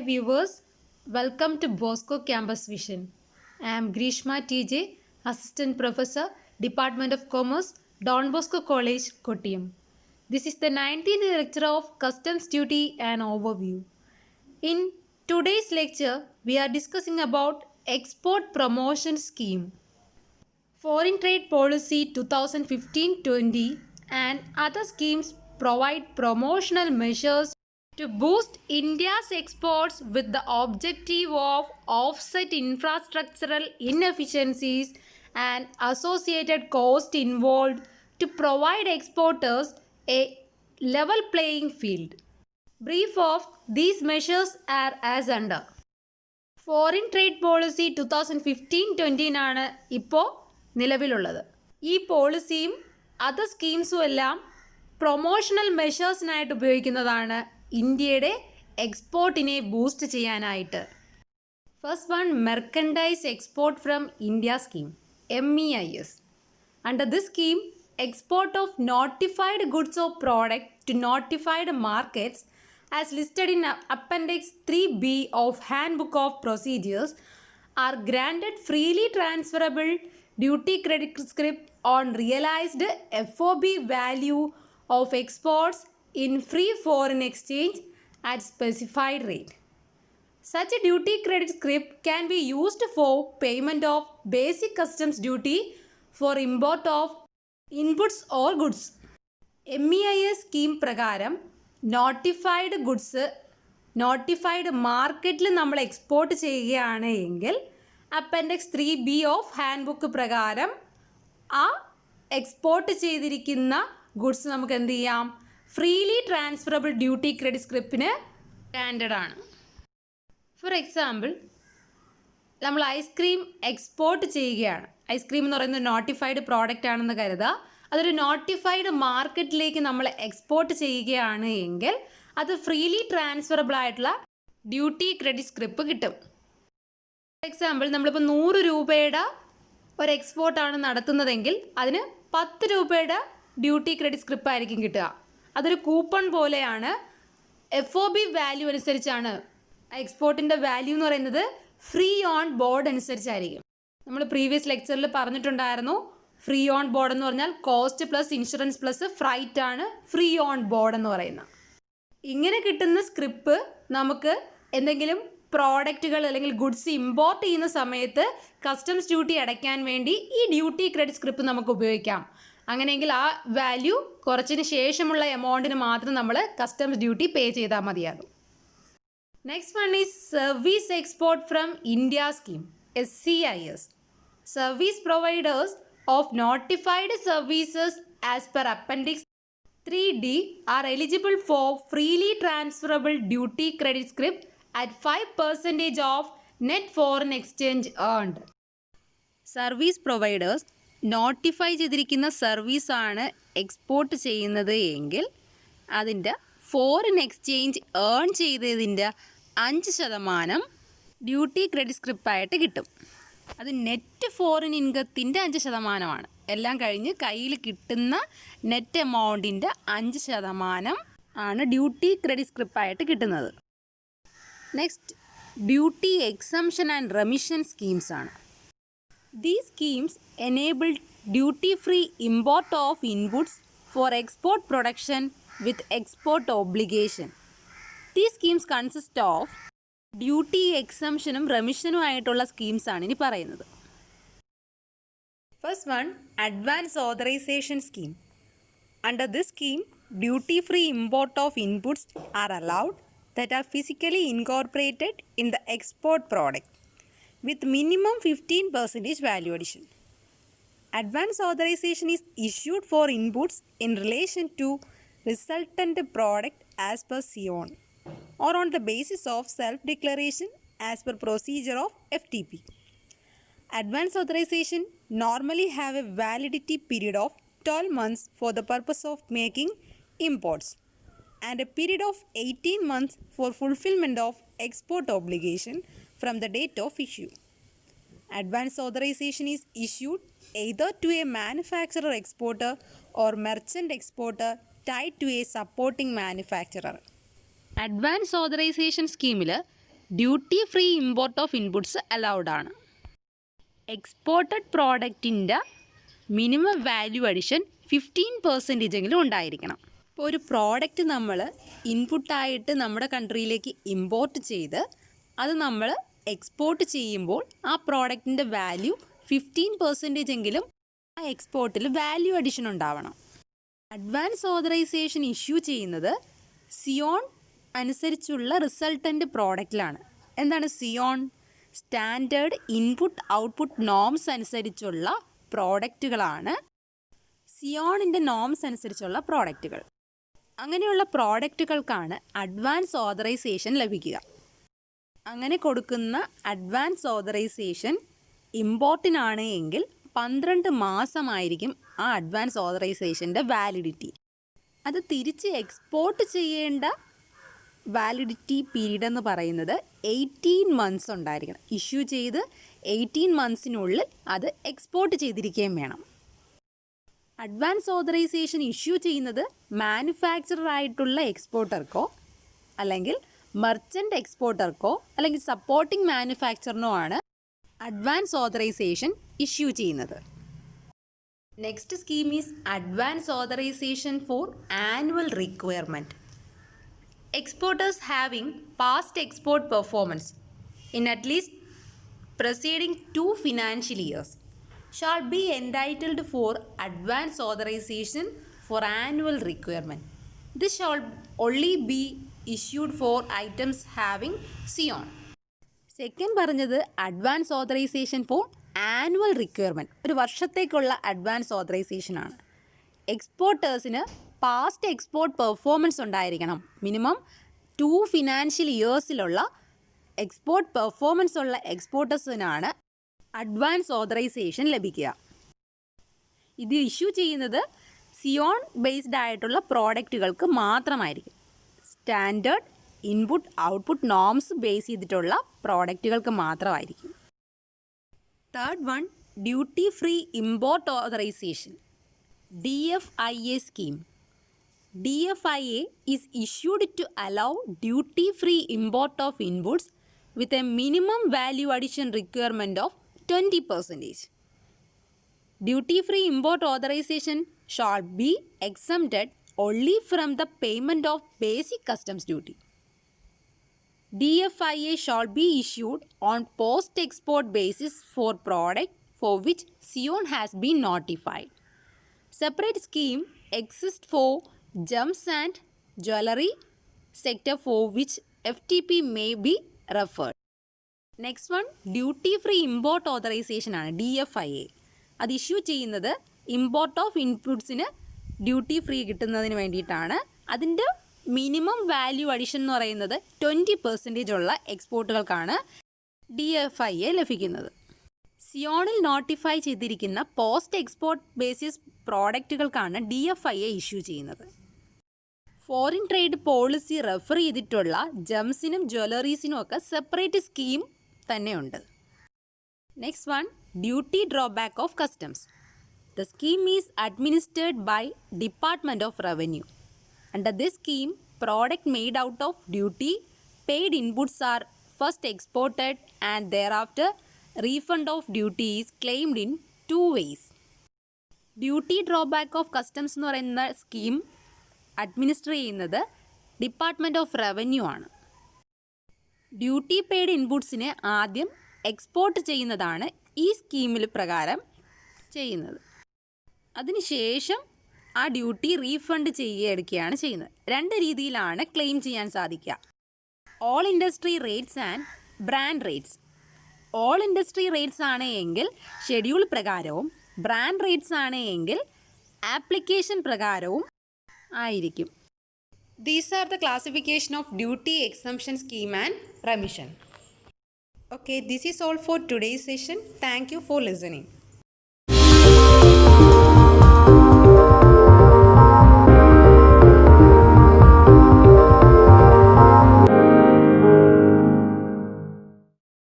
viewers, welcome to Bosco Campus Vision. I am Grishma TJ, Assistant Professor, Department of Commerce, Don Bosco College, Kottayam. This is the 19th lecture of Customs Duty and Overview. In today's lecture, we are discussing about Export Promotion Scheme, Foreign Trade Policy 2015-20 and other schemes provide promotional measures to boost India's exports with the objective of offset infrastructural inefficiencies and associated cost involved to provide exporters a level playing field. Brief of these measures are as under. Foreign trade policy 2015-20 ആണ് ഇപ്പോൾ നിലവിലുള്ളത്. ഈ പോളിസിയും other സ്കീംസും എല്ലാം promotional മെഷേഴ്സിനായിട്ട് ഉപയോഗിക്കുന്നതാണ് ഇന്ത്യയുടെ എക്സ്പോർട്ടിനെ boost ചെയ്യാനായിട്ട്. First one, merchandise export from India scheme, MEIS. Under this scheme, export of notified goods or product to notified markets as listed in Appendix 3B of Handbook of Procedures are granted freely transferable duty credit script on realized FOB value of exports in free foreign exchange at specified rate. Such a duty credit script can be used for payment of basic customs duty for import of inputs or goods. MEIS scheme പ്രകാരം notified goods notified മാർക്കറ്റിൽ നമ്മൾ export ചെയ്യുകയാണ് എങ്കിൽ appendix 3B of hand book പ്രകാരം ആ export ചെയ്തിരിക്കുന്ന goods നമുക്ക് എന്ത് ചെയ്യാം, ഫ്രീലി ട്രാൻസ്ഫറബിൾ ഡ്യൂട്ടി ക്രെഡിറ്റ് സ്ക്രിപ്റ്റിന് സ്റ്റാൻഡേർഡ് ആണ്. ഫോർ എക്സാമ്പിൾ, നമ്മൾ ഐസ്ക്രീം എക്സ്പോർട്ട് ചെയ്യുകയാണ്. ഐസ്ക്രീം എന്ന് പറയുന്നത് നോട്ടിഫൈഡ് പ്രോഡക്റ്റ് ആണെന്ന് കരുതുക. അതൊരു നോട്ടിഫൈഡ് മാർക്കറ്റിലേക്ക് നമ്മൾ എക്സ്പോർട്ട് ചെയ്യുകയാണ് എങ്കിൽ അത് ഫ്രീലി ട്രാൻസ്ഫറബിൾ ആയിട്ടുള്ള ഡ്യൂട്ടി ക്രെഡിറ്റ് സ്ക്രിപ്പ് കിട്ടും. ഫോർ എക്സാമ്പിൾ, നമ്മളിപ്പോൾ 100 രൂപയുടെ ഒരു എക്സ്പോർട്ടാണ് നടത്തുന്നതെങ്കിൽ അതിന് 10 രൂപയുടെ ഡ്യൂട്ടി ക്രെഡിറ്റ് സ്ക്രിപ്പ് ആയിരിക്കും കിട്ടുക. അതൊരു കൂപ്പൺ പോലെയാണ്. FOB വാല്യൂ അനുസരിച്ചാണ്. എക്സ്പോർട്ടിൻ്റെ വാല്യൂ എന്ന് പറയുന്നത് ഫ്രീ ഓൺ ബോർഡ് അനുസരിച്ചായിരിക്കും. നമ്മൾ പ്രീവിയസ് ലെക്ചറിൽ പറഞ്ഞിട്ടുണ്ടായിരുന്നു, ഫ്രീ ഓൺ ബോർഡ് എന്ന് പറഞ്ഞാൽ cost plus insurance plus freight ആണ് ഫ്രീ ഓൺ ബോർഡ് എന്ന് പറയുന്നത്. ഇങ്ങനെ കിട്ടുന്ന സ്ക്രിപ്പ് നമുക്ക് എന്തെങ്കിലും പ്രോഡക്റ്റുകൾ അല്ലെങ്കിൽ ഗുഡ്സ് ഇമ്പോർട്ട് ചെയ്യുന്ന സമയത്ത് കസ്റ്റംസ് ഡ്യൂട്ടി അടയ്ക്കാൻ വേണ്ടി ഈ ഡ്യൂട്ടി ക്രെഡിറ്റ് സ്ക്രിപ്പ് നമുക്ക് ഉപയോഗിക്കാം. അങ്ങനെയെങ്കിൽ ആ വാല്യൂ കുറച്ചതിന് ശേഷമുള്ള എമൗണ്ടിന് മാത്രം നമ്മൾ കസ്റ്റംസ് ഡ്യൂട്ടി പേ ചെയ്താൽ മതിയാകും. Next one is service export from India scheme, SCIS. Service providers of notified services as per Appendix 3D are eligible for freely transferable duty credit script at 5% of net foreign exchange earned. Service providers notify ചെയ്തിരിക്കുന്ന സർവീസാണ് export ചെയ്യുന്നത് എങ്കിൽ അതിൻ്റെ foreign exchange earn ചെയ്തതിൻ്റെ 5% duty credit സ്ക്രിപ്പായിട്ട് കിട്ടും. അത് net foreign ഇൻകത്തിൻ്റെ 5%. എല്ലാം കഴിഞ്ഞ് കയ്യിൽ കിട്ടുന്ന നെറ്റ് എമൗണ്ടിൻ്റെ 5% ആണ് ഡ്യൂട്ടി ക്രെഡിറ്റ് സ്ക്രിപ്പായിട്ട് കിട്ടുന്നത്. Next, duty exemption and remission schemes ആണ്. These schemes enable duty free import of inputs for export production with export obligation. These schemes consist of duty എക്സംഷനും റെമിഷനും ആയിട്ടുള്ള സ്കീംസാണ് ഇനി പറയുന്നത്. First one, advance authorisation scheme. Under this scheme, duty free import of inputs are allowed that are physically incorporated in the export product with minimum 15% value addition. Advance authorization is issued for inputs in relation to resultant product as per CON or on the basis of self-declaration as per procedure of FTP. Advance authorization normally have a validity period of 12 months for the purpose of making imports and a period of 18 months for fulfillment of export obligation from the date of issue. Advance authorization is issued either to a manufacturer exporter or merchant exporter tied to a supporting manufacturer. Advance authorisation സ്കീമിൽ duty free import of inputs allowed ആണ്. Exported പ്രോഡക്റ്റിൻ്റെ minimum value addition 15% എങ്കിലും ഉണ്ടായിരിക്കണം. ഇപ്പോൾ ഒരു product നമ്മൾ ഇൻപുട്ടായിട്ട് നമ്മുടെ കൺട്രിയിലേക്ക് import ചെയ്ത് അത് നമ്മൾ എക്സ്പോർട്ട് ചെയ്യുമ്പോൾ ആ പ്രോഡക്റ്റിൻ്റെ വാല്യൂ 15% എങ്കിലും ആ എക്സ്പോർട്ടിൽ വാല്യൂ അഡിഷൻ ഉണ്ടാവണം. അഡ്വാൻസ് ഓതറൈസേഷൻ ഇഷ്യൂ ചെയ്യുന്നത് സിയോൺ അനുസരിച്ചുള്ള റിസൾട്ടൻ്റ് പ്രോഡക്റ്റിലാണ്. എന്താണ് SION? Standard input output norms അനുസരിച്ചുള്ള പ്രോഡക്റ്റുകളാണ് സിയോണിൻ്റെ നോംസ് അനുസരിച്ചുള്ള പ്രോഡക്റ്റുകൾ. അങ്ങനെയുള്ള പ്രോഡക്റ്റുകൾക്കാണ് അഡ്വാൻസ് ഓതറൈസേഷൻ ലഭിക്കുക. അങ്ങനെ കൊടുക്കുന്ന അഡ്വാൻസ് ഓതറൈസേഷൻ ഇമ്പോർട്ടിനാണ് എങ്കിൽ 12 മാസമായിരിക്കും ആ അഡ്വാൻസ് ഓതറൈസേഷൻ്റെ വാലിഡിറ്റി. അത് തിരിച്ച് എക്സ്പോർട്ട് ചെയ്യേണ്ട വാലിഡിറ്റി പീരീഡ് എന്ന് പറയുന്നത് 18 മന്ത്സ് ഉണ്ടായിരിക്കണം. ഇഷ്യൂ ചെയ്ത് 18 മന്ത്സിനുള്ളിൽ അത് എക്സ്പോർട്ട് ചെയ്തിരിക്കുകയും വേണം. അഡ്വാൻസ് ഓതറൈസേഷൻ ഇഷ്യൂ ചെയ്യുന്നത് മാനുഫാക്ചറായിട്ടുള്ള എക്സ്പോർട്ടർക്കോ അല്ലെങ്കിൽ മെർച്ചൻ്റ് എക്സ്പോർട്ടർക്കോ അല്ലെങ്കിൽ സപ്പോർട്ടിംഗ് മാനുഫാക്ചറിനോ ആണ് അഡ്വാൻസ് ഓതറൈസേഷൻ ഇഷ്യൂ ചെയ്യുന്നത്. Next scheme is advance authorisation for annual requirement. Exporters having past export performance in at least preceding 2 financial years shall be entitled for advance authorization for annual requirement. This shall only be issued for items having Sion. Second പറഞ്ഞത് advance authorisation for annual requirement, ഒരു വർഷത്തേക്കുള്ള advance ഓതറൈസേഷനാണ്. എക്സ്പോർട്ടേഴ്സിന് past export performance ഉണ്ടായിരിക്കണം. Minimum 2 financial ഇയേഴ്സിലുള്ള export performance ഉള്ള എക്സ്പോർട്ടേഴ്സിനാണ് advance authorisation ലഭിക്കുക. ഇത് ഇഷ്യൂ ചെയ്യുന്നത് സിയോൺ ബേസ്ഡ് ആയിട്ടുള്ള പ്രോഡക്റ്റുകൾക്ക് മാത്രമായിരിക്കും. Standard input output norms base ചെയ്തിട്ടുള്ള പ്രോഡക്റ്റുകൾക്ക് മാത്രമായിരിക്കും. Third one, duty free import authorisation, DFIA scheme. DFIA is issued to allow duty-free import of inputs with a minimum value addition requirement of 20%. Duty-free import authorization shall be exempted only from the payment of basic customs duty. DFIA shall be issued on post-export basis for product for which Sion has been notified. Separate scheme exists for gems and jewelry sector for which FTP may be referred. Next one, duty free import authorization ആണ് DFIA. അത് issue ചെയ്യുന്നത് import of ഇൻപുട്സിന് duty free കിട്ടുന്നതിന് വേണ്ടിയിട്ടാണ്. അതിൻ്റെ minimum value addition എന്ന് പറയുന്നത് 20% ഉള്ള എക്സ്പോർട്ടുകൾക്കാണ് DFIA ലഭിക്കുന്നത്. സിയോണിൽ നോട്ടിഫൈ ചെയ്തിരിക്കുന്ന പോസ്റ്റ് എക്സ്പോർട്ട് ബേസിസ് പ്രോഡക്റ്റുകൾക്കാണ് DFIA ഇഷ്യൂ ചെയ്യുന്നത്. ഫോറിൻ ട്രേഡ് പോളിസി റെഫർ ചെയ്തിട്ടുള്ള ജംസിനും ജ്വല്ലറീസിനും ഒക്കെ സെപ്പറേറ്റ് സ്കീം തന്നെയുണ്ട്. Next one, duty drawback of customs. The scheme is administered by department of revenue. Under this scheme, product made out of duty paid inputs are first exported and thereafter refund of duty is claimed in 2 ways. Duty drawback of customs എന്ന് പറയുന്ന scheme administer ചെയ്യുന്നത് department of revenue ആണ്. Duty paid ഇൻപുട്സിനെ ആദ്യം export ചെയ്യുന്നതാണ് ഈ സ്കീമിൽ പ്രകാരം ചെയ്യുന്നത്. അതിനുശേഷം ആ ഡ്യൂട്ടി റീഫണ്ട് എടുക്കുകയാണ് ചെയ്യുന്നത്. 2 രീതിയിലാണ് ക്ലെയിം ചെയ്യാൻ സാധിക്കുക: all industry rates and brand rates. All industry rates ആണ് എങ്കിൽ ഷെഡ്യൂൾ പ്രകാരവും, ബ്രാൻഡ് റേറ്റ്സ് ആണ് എങ്കിൽ ആപ്ലിക്കേഷൻ പ്രകാരവും ആയിരിക്കും. These are the classification of duty exemption scheme and remission. Okay, this is all for today's session. Thank you for listening.